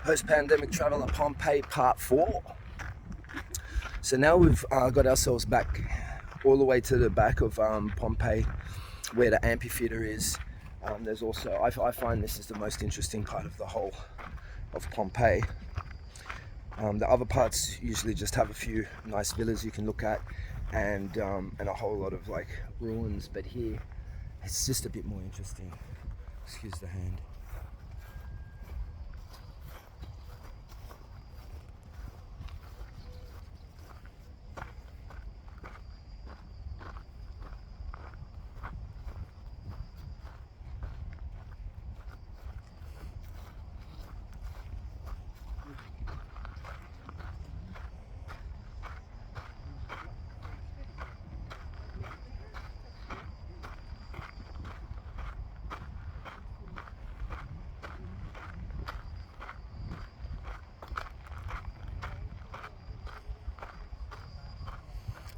Post-pandemic travel at Pompeii part 4. So now we've got ourselves back all the way to the back of Pompeii, where the amphitheater is. There's also, I find this is the most interesting part of the whole of Pompeii. The other parts usually just have a few nice villas you can look at, and a whole lot of like ruins, but here it's just a bit more interesting. Excuse the hand.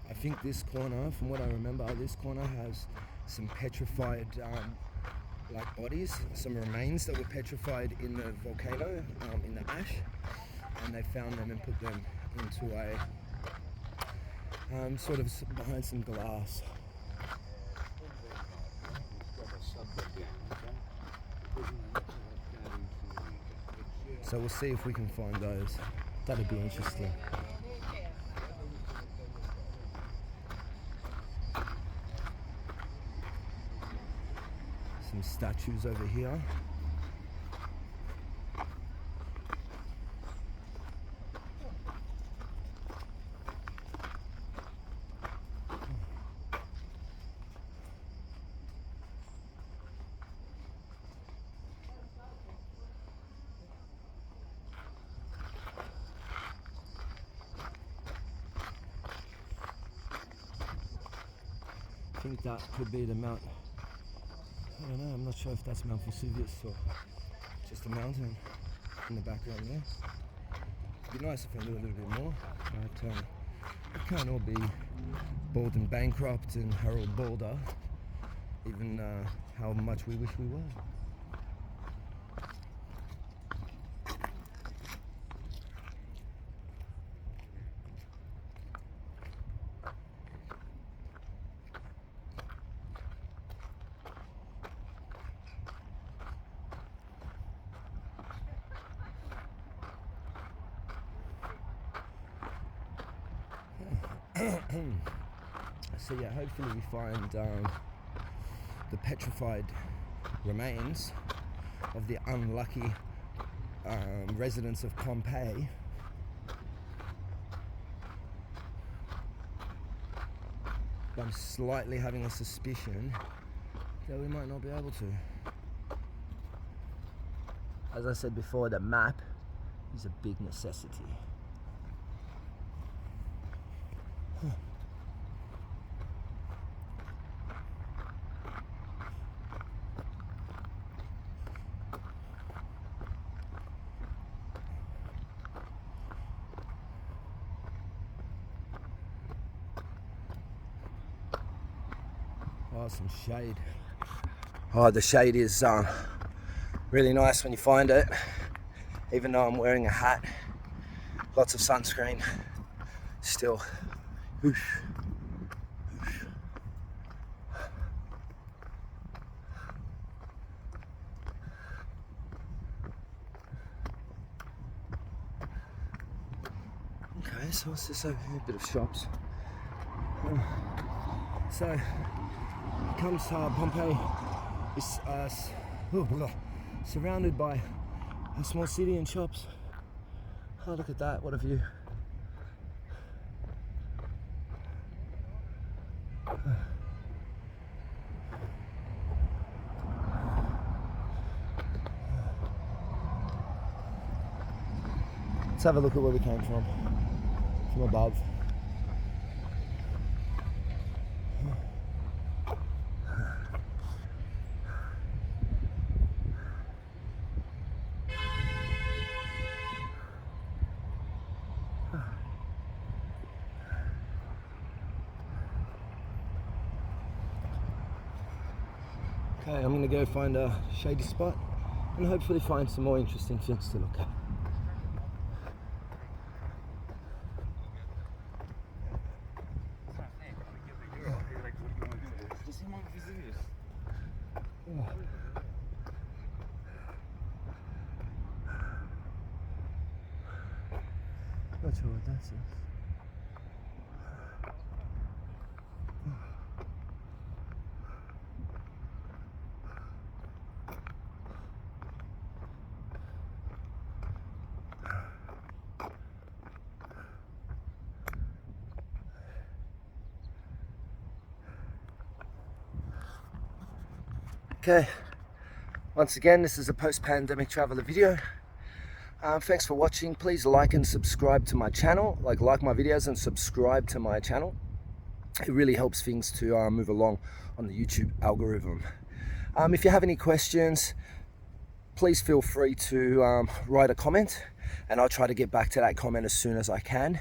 I think this corner, from what I remember, this corner has some petrified like bodies, some remains that were petrified in the volcano, in the ash, and they found them and put them into a sort of behind some glass. So we'll see if we can find those. That'd be interesting. Some statues over here. I think that could be the Mount. I don't know, I'm not sure if that's Mount Vesuvius or just a mountain in the background there. It'd be nice if I knew a little bit more, but it can't all be bald and bankrupt and Harold Balder, even how much we wish we were. So yeah, hopefully we find the petrified remains of the unlucky residents of Pompeii. But I'm slightly having a suspicion that we might not be able to. As I said before, the map is a big necessity. Oh, some shade. Oh, the shade is really nice when you find it. Even though I'm wearing a hat, lots of sunscreen, still. Whoosh. Whoosh. Okay, so what's this over here? A bit of shops. So, comes Pompeii is surrounded by a small city and shops. Oh, look at that, what a view. Let's have a look at where we came from above. Okay, I'm gonna go find a shady spot and hopefully find some more interesting things to look at. Not sure what that is. Okay, once again, this is a post-pandemic traveler video. Thanks for watching. Please like and subscribe to my channel. Like my videos and subscribe to my channel. It really helps things to move along on the YouTube algorithm. If you have any questions, please feel free to write a comment, and I'll try to get back to that comment as soon as I can.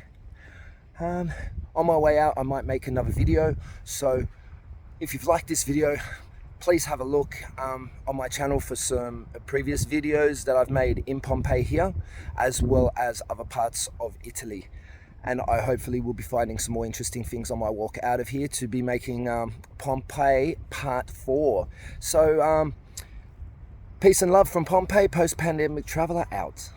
On my way out, I might make another video. So if you've liked this video, please have a look on my channel for some previous videos that I've made in Pompeii here, as well as other parts of Italy. And I hopefully will be finding some more interesting things on my walk out of here to be making Pompeii Part 4. So peace and love from Pompeii, post-pandemic traveler out.